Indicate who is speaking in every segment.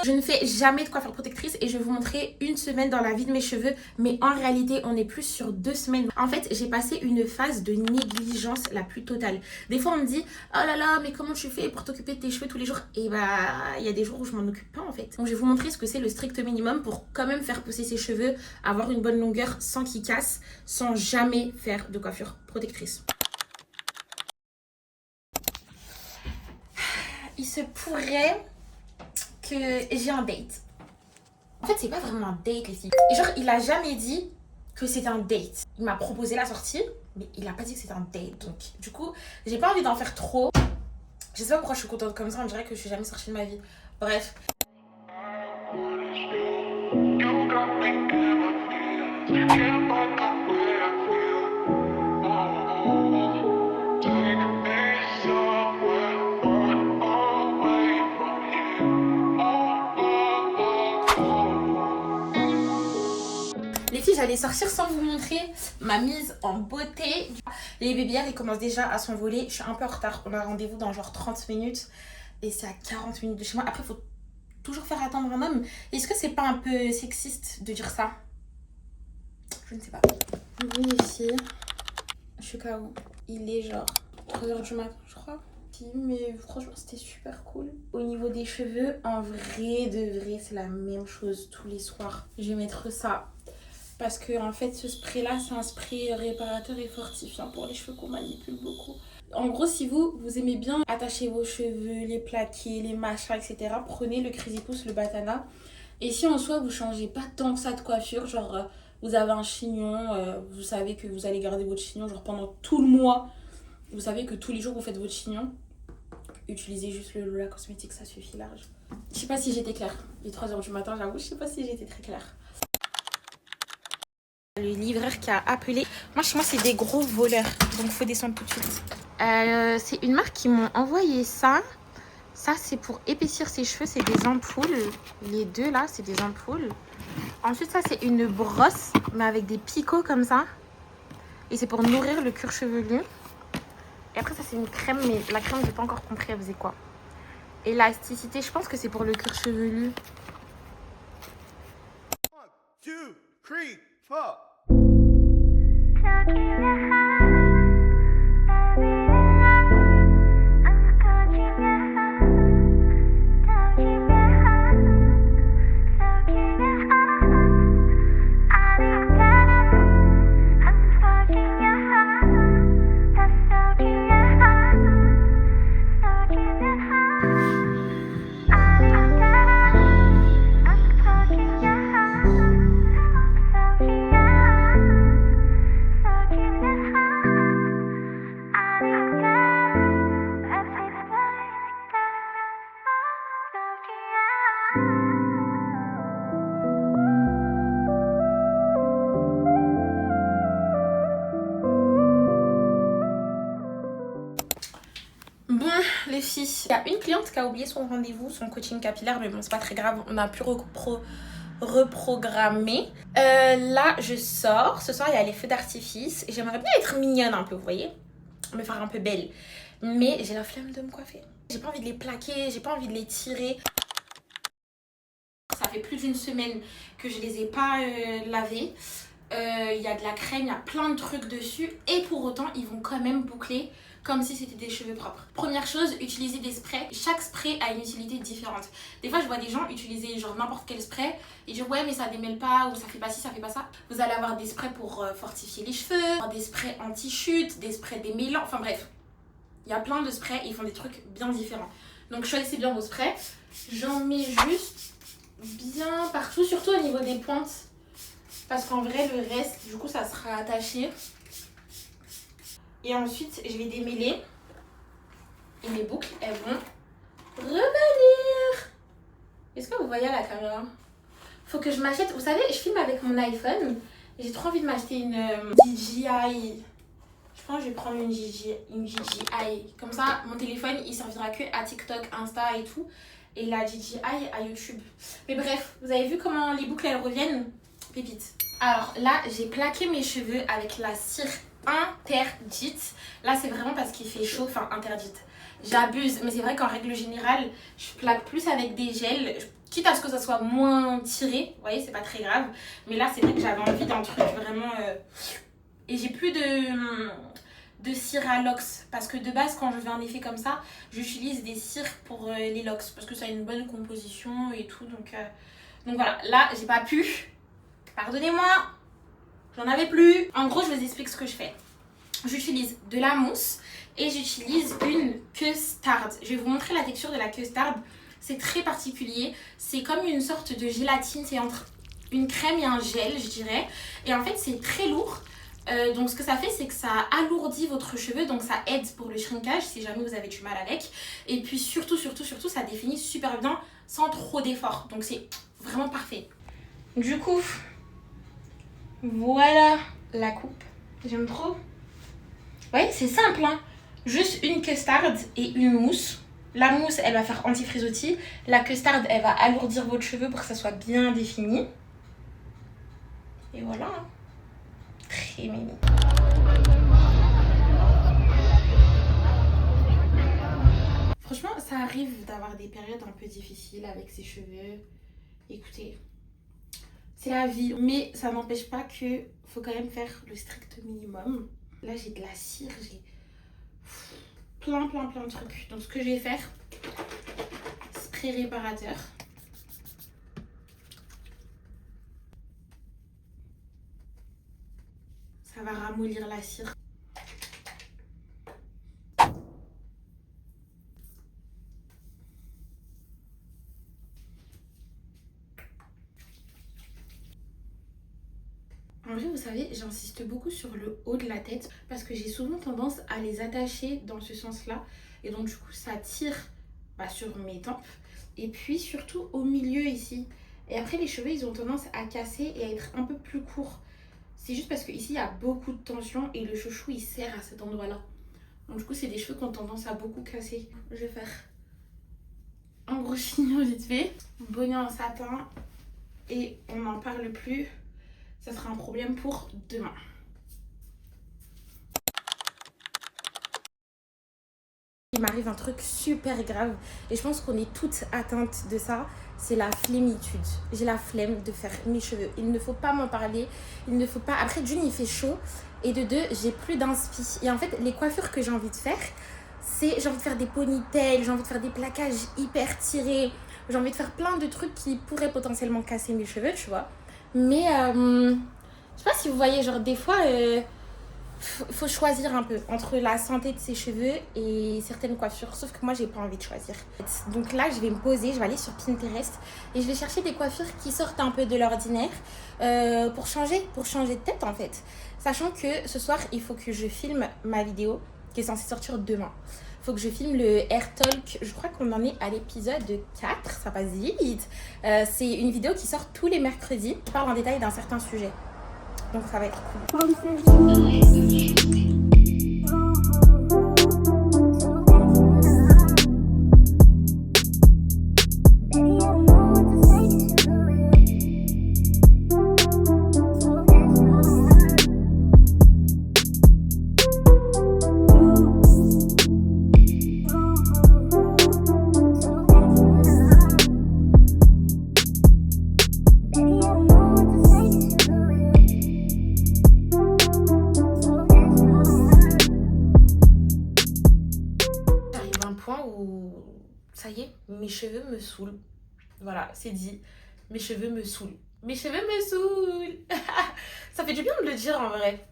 Speaker 1: Je ne fais jamais de coiffure protectrice et je vais vous montrer une semaine dans la vie de mes cheveux. Mais en réalité, on est plus sur 2 semaines. En fait, j'ai passé une phase de négligence la plus totale. Des fois, on me dit « Oh là là, mais comment tu fais pour t'occuper de tes cheveux tous les jours ?» Et bah, il y a des jours où je m'en occupe pas en fait. Donc, je vais vous montrer ce que c'est le strict minimum pour quand même faire pousser ses cheveux, avoir une bonne longueur sans qu'ils cassent, sans jamais faire de coiffure protectrice. Il se pourrait que j'ai un date. En fait, c'est pas vraiment un date, les filles. Et genre, il a jamais dit que c'était un date. Il m'a proposé la sortie, mais il a pas dit que c'était un date. Donc, du coup, j'ai pas envie d'en faire trop. Je sais pas pourquoi je suis contente comme ça. On dirait que je suis jamais sortie de ma vie. Bref. Les filles, j'allais sortir sans vous montrer ma mise en beauté. Les babyères, ils commencent déjà à s'envoler. Je suis un peu en retard. On a rendez-vous dans genre 30 minutes. Et c'est à 40 minutes de chez moi. Après, il faut toujours faire attendre un homme. Est-ce que c'est pas un peu sexiste de dire ça? Je ne sais pas. Oui, les filles. Je suis KO. Il est genre 3h du matin, je crois. Mais franchement, c'était super cool. Au niveau des cheveux, en vrai, de vrai, c'est la même chose tous les soirs. Je vais mettre ça. Parce que en fait, ce spray-là, c'est un spray réparateur et fortifiant pour les cheveux qu'on manipule beaucoup. En gros, si vous aimez bien attacher vos cheveux, les plaquer, les machins, etc., prenez le Crazy Pousse, le Batana. Et si en soi, vous changez pas tant que ça de coiffure, genre vous avez un chignon, vous savez que vous allez garder votre chignon genre pendant tout le mois, vous savez que tous les jours vous faites votre chignon, utilisez juste le Lola Cosmétique, ça suffit large. Je sais pas si j'étais claire. Il est 3h du matin, j'avoue, je sais pas si j'étais très claire. Le livreur qui a appelé. Moi, chez moi, c'est des gros voleurs. Donc, il faut descendre tout de suite. C'est une marque qui m'ont envoyé ça. Ça, c'est pour épaissir ses cheveux. C'est des ampoules. Les deux, là, c'est des ampoules. Ensuite, ça, c'est une brosse, mais avec des picots comme ça. Et c'est pour nourrir le cuir chevelu. Et après, ça, c'est une crème. Mais la crème, j'ai pas encore compris, elle faisait quoi. Élasticité, je pense que c'est pour le cuir chevelu.
Speaker 2: 1, 2, 3, 4.
Speaker 1: Bon, les filles, il y a une cliente qui a oublié son rendez-vous, son coaching capillaire, mais bon, c'est pas très grave, on a pu reprogrammer. Là, je sors. Ce soir, il y a les feux d'artifice. J'aimerais bien être mignonne un peu, vous voyez, me faire un peu belle. Mais j'ai la flemme de me coiffer. J'ai pas envie de les plaquer, j'ai pas envie de les tirer. Ça fait plus d'une semaine que je les ai pas lavés. Il y a de la crème, il y a plein de trucs dessus. Et pour autant, ils vont quand même boucler comme si c'était des cheveux propres. Première chose, utilisez des sprays. Chaque spray a une utilité différente. Des fois, je vois des gens utiliser genre n'importe quel spray et dire ouais, mais ça démêle pas ou ça fait pas ci, ça fait pas ça. Vous allez avoir des sprays pour fortifier les cheveux, des sprays anti-chute, des sprays démêlants, enfin bref. Il y a plein de sprays, ils font des trucs bien différents. Donc choisissez bien vos sprays. J'en mets juste bien partout, surtout au niveau des pointes. Parce qu'en vrai, le reste, du coup, ça sera attaché. Et ensuite, je vais démêler. Et mes boucles, elles vont revenir. Est-ce que vous voyez à la caméra? Faut que je m'achète. Vous savez, je filme avec mon iPhone. Et j'ai trop envie de m'acheter une DJI. Je pense que je vais prendre une DJI. Comme ça, mon téléphone, il servira que à TikTok, Insta et tout. Et la DJI à YouTube. Mais bref, vous avez vu comment les boucles, elles reviennent? Pépite. Alors là, j'ai plaqué mes cheveux avec la cire interdite. Là, c'est vraiment parce qu'il fait chaud, enfin interdite. J'abuse, mais c'est vrai qu'en règle générale, je plaque plus avec des gels. quitte à ce que ça soit moins tiré, vous voyez, c'est pas très grave. Mais là, c'est vrai que j'avais envie d'un truc vraiment... Et j'ai plus de cire à locks, parce que de base, quand je fais un effet comme ça, j'utilise des cires pour les locks, parce que ça a une bonne composition et tout. Donc voilà, là, j'ai pas pu. Pardonnez-moi, j'en avais plus. En gros, je vous explique ce que je fais. J'utilise de la mousse et j'utilise une custard. Je vais vous montrer la texture de la custard. C'est très particulier. C'est comme une sorte de gélatine. C'est entre une crème et un gel, je dirais. Et en fait, c'est très lourd. Donc ce que ça fait, c'est que ça alourdit votre cheveu. Donc ça aide pour le shrinkage si jamais vous avez du mal avec. Et puis surtout, ça définit super bien sans trop d'effort. Donc c'est vraiment parfait. Du coup, voilà la coupe. J'aime trop. Ouais, c'est simple, hein. Juste une custard et une mousse. La mousse, elle va faire anti-frisottis. La custard, elle va alourdir votre cheveu pour que ça soit bien défini. Et voilà, hein. Très mignon. Franchement, ça arrive d'avoir des périodes un peu difficiles avec ses cheveux. Écoutez, c'est la vie. Mais ça n'empêche pas que faut quand même faire le strict minimum. Là, j'ai de la cire, j'ai plein de trucs. Donc, ce que je vais faire, spray réparateur. Ça va ramollir la cire. En vrai, vous savez, j'insiste beaucoup sur le haut de la tête parce que j'ai souvent tendance à les attacher dans ce sens-là. Et donc, du coup, ça tire sur mes tempes. Et puis, surtout au milieu ici. Et après, les cheveux, ils ont tendance à casser et à être un peu plus courts. C'est juste parce qu'ici, il y a beaucoup de tension et le chouchou, il serre à cet endroit-là. Donc, du coup, c'est des cheveux qui ont tendance à beaucoup casser. Je vais faire un gros chignon vite fait. Bonnet en satin. Et on n'en parle plus. Ça sera un problème pour demain. Il m'arrive un truc super grave et je pense qu'on est toutes atteintes de ça, c'est la flémitude. J'ai la flemme de faire mes cheveux. Il ne faut pas m'en parler, il ne faut pas... Après, d'une, il fait chaud et de deux, j'ai plus d'inspi. Et en fait, les coiffures que j'ai envie de faire, c'est... J'ai envie de faire des ponytails, j'ai envie de faire des plaquages hyper tirés, j'ai envie de faire plein de trucs qui pourraient potentiellement casser mes cheveux, tu vois. Mais, je sais pas si vous voyez, genre des fois... faut choisir un peu entre la santé de ses cheveux et certaines coiffures, sauf que moi j'ai pas envie de choisir. Donc là je vais me poser, je vais aller sur Pinterest et je vais chercher des coiffures qui sortent un peu de l'ordinaire pour changer de tête en fait, sachant que ce soir il faut que je filme ma vidéo qui est censée sortir demain. Il faut que je filme le Hair Talk, je crois qu'on en est à l'épisode 4, ça passe vite. C'est une vidéo qui sort tous les mercredis, je parle en détail d'un certain sujet. Donc ça va être cool. Ça y est, mes cheveux me saoulent. Voilà, c'est dit. Mes cheveux me saoulent. Mes cheveux me saoulent. Ça fait du bien de le dire en vrai.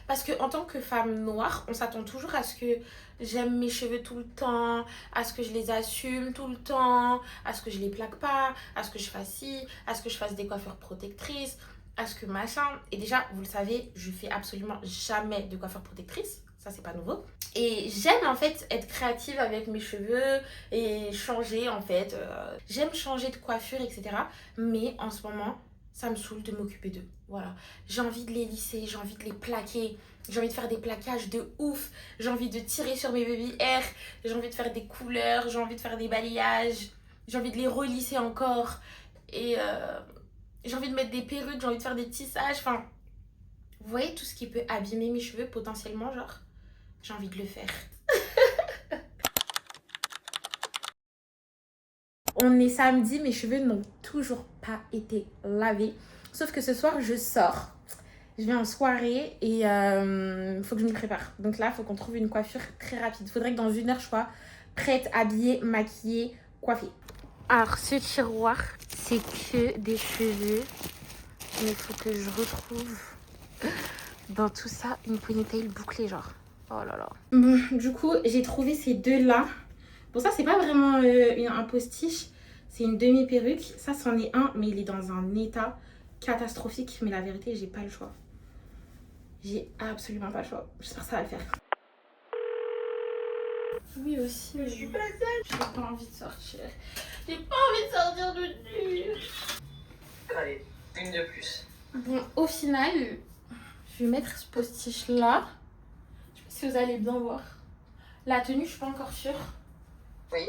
Speaker 1: Parce que en tant que femme noire, on s'attend toujours à ce que j'aime mes cheveux tout le temps, à ce que je les assume tout le temps, à ce que je les plaque pas, à ce que je fasse ci, à ce que je fasse des coiffures protectrices, à ce que machin. Et déjà, vous le savez, je fais absolument jamais de coiffure protectrice. Ça, c'est pas nouveau. Et j'aime en fait être créative avec mes cheveux et changer en fait. J'aime changer de coiffure, etc. Mais en ce moment, ça me saoule de m'occuper d'eux. Voilà. J'ai envie de les lisser, j'ai envie de les plaquer. J'ai envie de faire des plaquages de ouf. J'ai envie de tirer sur mes baby hair. J'ai envie de faire des couleurs. J'ai envie de faire des balayages. J'ai envie de les relisser encore. Et j'ai envie de mettre des perruques. J'ai envie de faire des tissages. Enfin, vous voyez tout ce qui peut abîmer mes cheveux potentiellement, genre. J'ai envie de le faire. On est samedi, mes cheveux n'ont toujours pas été lavés. Sauf que ce soir, je sors. Je vais en soirée et faut que je me prépare. Donc là, il faut qu'on trouve une coiffure très rapide. Il faudrait que dans 1 heure, je sois prête, habillée, maquillée, coiffée. Alors, ce tiroir, c'est que des cheveux. Mais il faut que je retrouve dans tout ça une ponytail bouclée, genre. Oh là là. Bon, du coup, j'ai trouvé ces deux-là. Bon, ça, c'est pas vraiment un postiche. C'est une demi-perruque. Ça, c'en est un, mais il est dans un état catastrophique. Mais la vérité, j'ai pas le choix. J'ai absolument pas le choix. J'espère que ça va le faire. Oui, aussi. Mais je suis pas seule. J'ai pas envie de sortir. J'ai pas envie de sortir de nuit.
Speaker 3: Allez, une de plus.
Speaker 1: Bon, au final, je vais mettre ce postiche-là. Je sais pas si vous allez bien voir. La tenue, je suis pas encore sûre.
Speaker 3: Oui.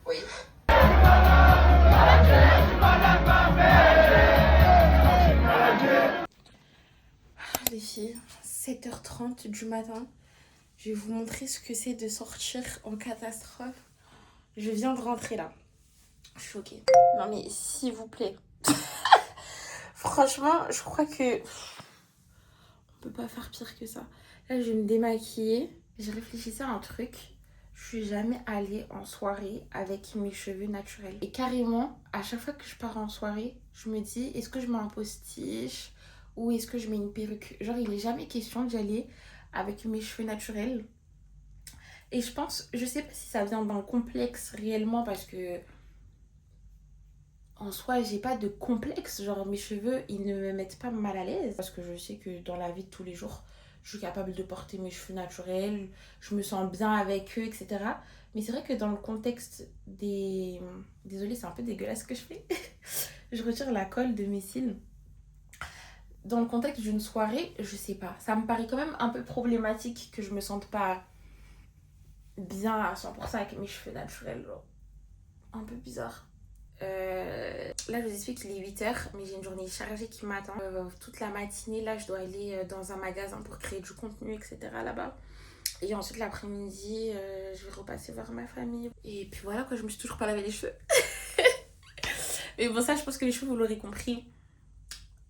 Speaker 3: Oui.
Speaker 1: Les filles, 7h30 du matin. Je vais vous montrer ce que c'est de sortir en catastrophe. Je viens de rentrer là. Je suis choquée. Non mais s'il vous plaît. Franchement, je crois que on peut pas faire pire que ça. Là, je vais me démaquiller. J'ai réfléchi à un truc. Je suis jamais allée en soirée avec mes cheveux naturels. Et carrément, à chaque fois que je pars en soirée, je me dis, est-ce que je mets un postiche ou est-ce que je mets une perruque? Genre, il n'est jamais question d'y aller avec mes cheveux naturels. Et je pense, je sais pas si ça vient d'un complexe réellement parce que en soi, j'ai pas de complexe. Genre, mes cheveux, ils ne me mettent pas mal à l'aise. Parce que je sais que dans la vie de tous les jours, je suis capable de porter mes cheveux naturels. Je me sens bien avec eux, etc. Mais c'est vrai que dans le contexte des... Désolée, c'est un peu dégueulasse ce que je fais. Je retire la colle de mes cils. Dans le contexte d'une soirée, je sais pas. Ça me paraît quand même un peu problématique que je me sente pas bien à 100% avec mes cheveux naturels. Genre. Un peu bizarre. Là, je vous explique qu'il est 8h, mais j'ai une journée chargée qui m'attend. Toute la matinée, là, je dois aller dans un magasin pour créer du contenu, etc. là-bas. Et ensuite, l'après-midi, je vais repasser voir ma famille. Et puis voilà, quoi, je me suis toujours pas lavé les cheveux. Mais bon, ça, je pense que les cheveux, vous l'aurez compris.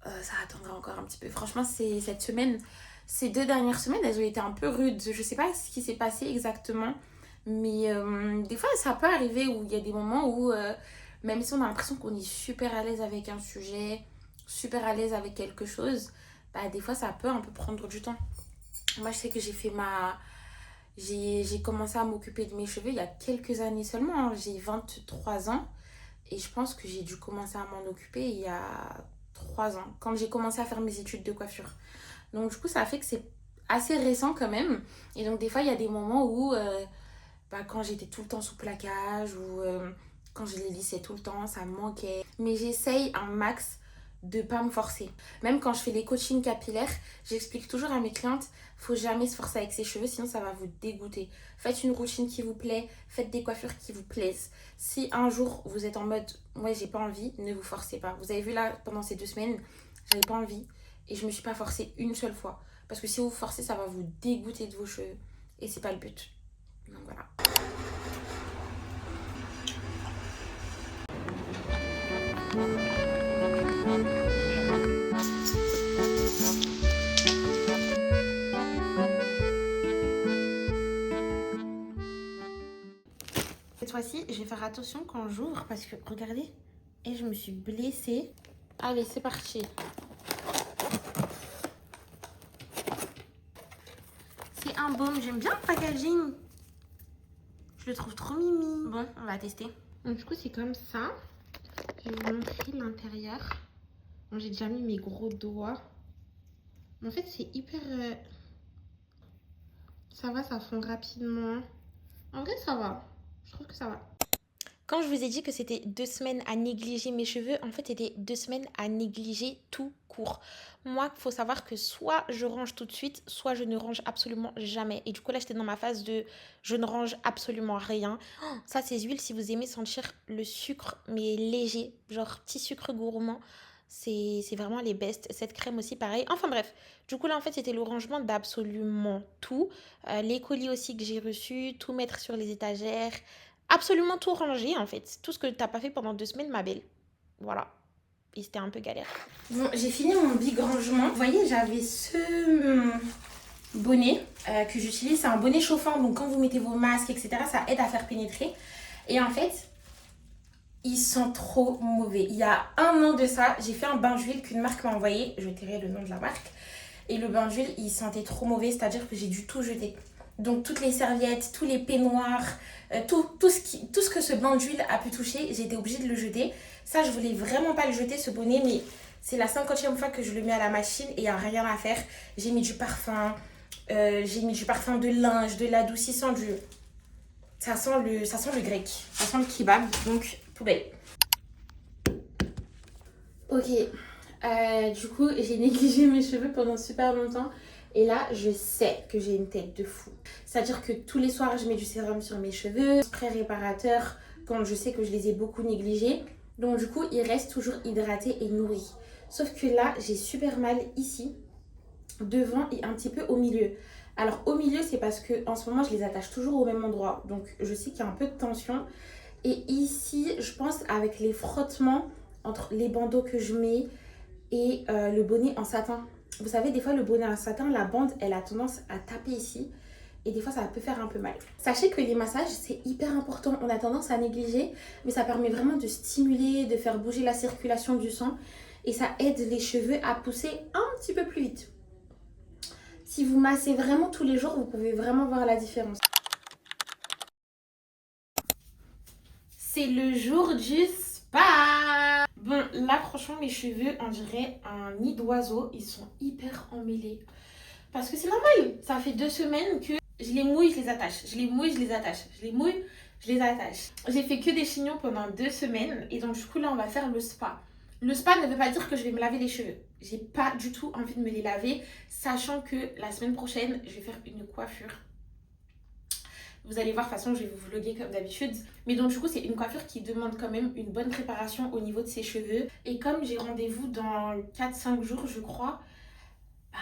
Speaker 1: Ça attendra encore un petit peu. Franchement, c'est cette semaine, ces 2 dernières semaines, elles ont été un peu rudes. Je sais pas ce qui s'est passé exactement. Mais des fois, ça peut arriver où il y a des moments où... même si on a l'impression qu'on est super à l'aise avec un sujet, super à l'aise avec quelque chose, bah des fois ça peut un peu prendre du temps. Moi je sais que j'ai commencé à m'occuper de mes cheveux il y a quelques années seulement, hein. J'ai 23 ans et je pense que j'ai dû commencer à m'en occuper il y a 3 ans, quand j'ai commencé à faire mes études de coiffure. Donc du coup ça fait que c'est assez récent quand même. Et donc des fois il y a des moments où, quand j'étais tout le temps sous plaquage ou... quand je les lissais tout le temps, ça me manquait. Mais j'essaye un max de pas me forcer. Même quand je fais les coachings capillaires, j'explique toujours à mes clientes, faut jamais se forcer avec ses cheveux, sinon ça va vous dégoûter. Faites une routine qui vous plaît, faites des coiffures qui vous plaisent. Si un jour vous êtes en mode, ouais j'ai pas envie, ne vous forcez pas. Vous avez vu là, pendant ces 2 semaines, j'avais pas envie et je me suis pas forcée une seule fois. Parce que si vous vous forcez, ça va vous dégoûter de vos cheveux. Et c'est pas le but. Donc voilà. Cette fois-ci, je vais faire attention quand j'ouvre parce que regardez, et je me suis blessée. Allez, c'est parti. C'est un baume, j'aime bien le packaging. Je le trouve trop mimi. Bon, on va tester. Donc, du coup, c'est comme ça. Je vais vous montrer l'intérieur. Bon, j'ai déjà mis mes gros doigts. Mais en fait, c'est hyper... Ça va, ça fond rapidement. En vrai, ça va. Je trouve que ça va. Quand je vous ai dit que c'était 2 semaines à négliger mes cheveux, en fait, c'était 2 semaines à négliger tout court. Moi, il faut savoir que soit je range tout de suite, soit je ne range absolument jamais. Et du coup, là, j'étais dans ma phase de je ne range absolument rien. Oh, ça, ces huiles, si vous aimez sentir le sucre, mais léger, genre petit sucre gourmand, C'est vraiment les best. Cette crème aussi, pareil. Enfin bref, du coup là en fait c'était le rangement d'absolument tout. Les colis aussi que j'ai reçus, tout mettre sur les étagères. Absolument tout ranger en fait. Tout ce que t'as pas fait pendant 2 semaines, ma belle. Voilà. Et c'était un peu galère. Bon, j'ai fini mon big rangement. Vous voyez, j'avais ce bonnet que j'utilise. C'est un bonnet chauffant, donc quand vous mettez vos masques, etc., ça aide à faire pénétrer. Et en fait, il sent trop mauvais. Il y a un an de ça, j'ai fait un bain d'huile qu'une marque m'a envoyé. Je tairai le nom de la marque. Et le bain d'huile, il sentait trop mauvais, c'est-à-dire que j'ai dû tout jeter. Donc toutes les serviettes, tous les peignoirs, tout ce que ce bain d'huile a pu toucher, j'ai été obligée de le jeter. Ça, je voulais vraiment pas le jeter, ce bonnet, mais c'est la 50e fois que je le mets à la machine et il n'y a rien à faire. J'ai mis du parfum, de linge, de l'adoucissant, ça sent le grec, ça sent le kebab, donc poubelle. Ok, du coup, j'ai négligé mes cheveux pendant super longtemps. Et là, je sais que j'ai une tête de fou. C'est-à-dire que tous les soirs, je mets du sérum sur mes cheveux, spray réparateur, quand je sais que je les ai beaucoup négligés. Donc du coup, ils restent toujours hydratés et nourris. Sauf que là, j'ai super mal ici, devant et un petit peu au milieu. Alors au milieu, c'est parce que en ce moment, je les attache toujours au même endroit. Donc je sais qu'il y a un peu de tension. Et ici, je pense avec les frottements entre les bandeaux que je mets et le bonnet en satin. Vous savez, des fois, le bonnet en satin, la bande, elle a tendance à taper ici. Et des fois, ça peut faire un peu mal. Sachez que les massages, c'est hyper important. On a tendance à négliger, mais ça permet vraiment de stimuler, de faire bouger la circulation du sang. Et ça aide les cheveux à pousser un petit peu plus vite. Si vous massez vraiment tous les jours, vous pouvez vraiment voir la différence. C'est le jour du spa. Bon, là, franchement, mes cheveux, on dirait un nid d'oiseau. Ils sont hyper emmêlés. Parce que c'est normal. Ça fait 2 semaines que je les mouille, je les attache. Je les mouille, je les attache. Je les mouille, je les attache. J'ai fait que des chignons pendant 2 semaines. Et donc, du coup, là, on va faire le spa. Le spa ne veut pas dire que je vais me laver les cheveux. J'ai pas du tout envie de me les laver. Sachant que la semaine prochaine, je vais faire une coiffure. Vous allez voir, de toute façon, je vais vous vlogger comme d'habitude. Mais donc, du coup, c'est une coiffure qui demande quand même une bonne préparation au niveau de ses cheveux. Et comme j'ai rendez-vous dans 4-5 jours, je crois, bah,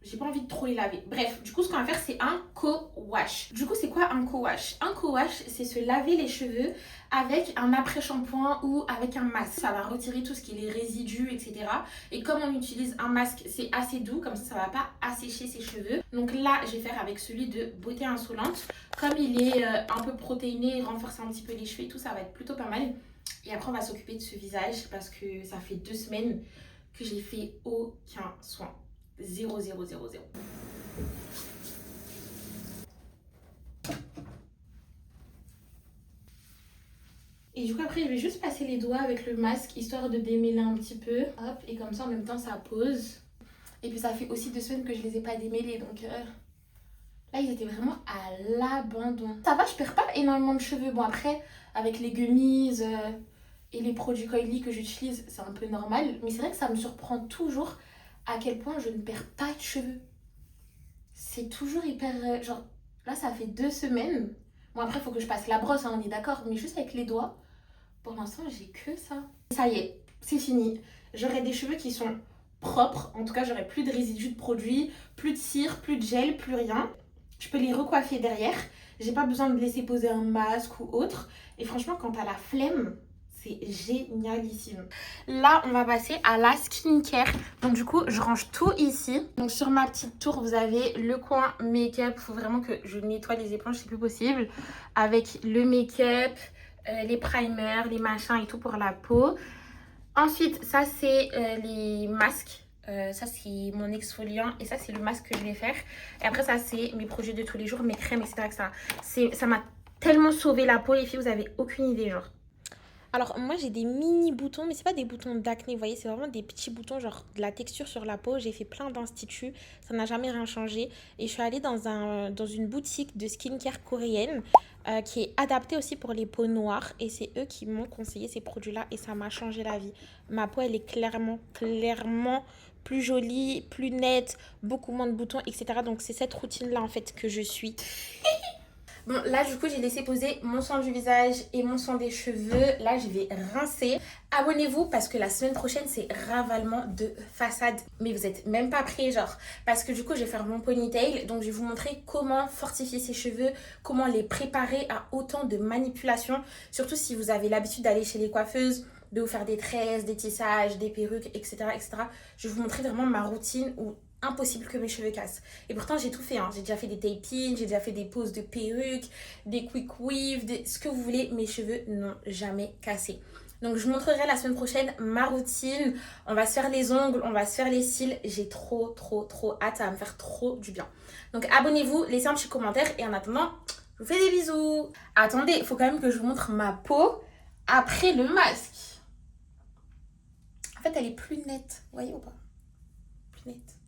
Speaker 1: j'ai pas envie de trop les laver. Bref, du coup, ce qu'on va faire, c'est un co-wash. Du coup, c'est quoi un co-wash? Un co-wash, c'est se laver les cheveux avec un après-shampoing ou avec un masque. Ça va retirer tout ce qui est les résidus, etc. Et comme on utilise un masque, c'est assez doux, comme ça va pas assécher ses cheveux. Donc là, je vais faire avec celui de Beauté Insolente. Comme il est un peu protéiné, renforcer un petit peu les cheveux et tout, ça va être plutôt pas mal. Et après, on va s'occuper de ce visage parce que ça fait 2 semaines que j'ai fait aucun soin. 0, 0, 0, 0. Et du coup après je vais juste passer les doigts avec le masque histoire de démêler un petit peu. Hop, et comme ça en même temps ça pose. Et puis ça fait aussi 2 semaines que je les ai pas démêlés donc là ils étaient vraiment à l'abandon. Ça va, je perds pas énormément de cheveux. Bon après avec les gummies et les produits coily que j'utilise c'est un peu normal. Mais c'est vrai que ça me surprend toujours à quel point je ne perds pas de cheveux. C'est toujours hyper... genre, là, ça fait 2 semaines. Bon, après, il faut que je passe la brosse, hein, on est d'accord. Mais juste avec les doigts, pour l'instant, j'ai que ça. Ça y est, c'est fini. J'aurai des cheveux qui sont propres. En tout cas, j'aurai plus de résidus de produits, plus de cire, plus de gel, plus rien. Je peux les recoiffer derrière. J'ai pas besoin de laisser poser un masque ou autre. Et franchement, quand t'as la flemme... c'est génialissime. Là, on va passer à la skincare. Donc du coup, je range tout ici. Donc sur ma petite tour, vous avez le coin make-up. Il faut vraiment que je nettoie les éponges, c'est plus possible. Avec le make-up, les primers, les machins et tout pour la peau. Ensuite, ça c'est les masques. Ça c'est mon exfoliant et ça c'est le masque que je vais faire. Et après ça c'est mes produits de tous les jours, mes crèmes, etc. Ça m'a tellement sauvé la peau les filles, vous avez aucune idée genre. Alors moi j'ai des mini boutons, mais c'est pas des boutons d'acné, vous voyez, c'est vraiment des petits boutons, genre de la texture sur la peau. J'ai fait plein d'instituts, ça n'a jamais rien changé. Et je suis allée dans une boutique de skincare coréenne qui est adaptée aussi pour les peaux noires. Et c'est eux qui m'ont conseillé ces produits-là et ça m'a changé la vie. Ma peau elle est clairement plus jolie, plus nette, beaucoup moins de boutons, etc. Donc c'est cette routine-là en fait que je suis. Bon, là, du coup, j'ai laissé poser mon soin du visage et mon soin des cheveux. Là, je vais rincer. Abonnez-vous parce que la semaine prochaine, c'est ravalement de façade. Mais vous êtes même pas prêts, genre. Parce que du coup, je vais faire mon ponytail. Donc, je vais vous montrer comment fortifier ses cheveux, comment les préparer à autant de manipulations. Surtout si vous avez l'habitude d'aller chez les coiffeuses, de vous faire des tresses, des tissages, des perruques, etc., etc. Je vais vous montrer vraiment ma routine où impossible que mes cheveux cassent. Et pourtant, j'ai tout fait. Hein. J'ai déjà fait des tape-ins, j'ai déjà fait des poses de perruques, des quick weave, ce que vous voulez. Mes cheveux n'ont jamais cassé. Donc, je vous montrerai la semaine prochaine ma routine. On va se faire les ongles, on va se faire les cils. J'ai trop hâte. Ça va me faire trop du bien. Donc, abonnez-vous, laissez un petit commentaire. Et en attendant, je vous fais des bisous. Attendez, il faut quand même que je vous montre ma peau après le masque. En fait, elle est plus nette. Vous voyez ou pas? Plus nette.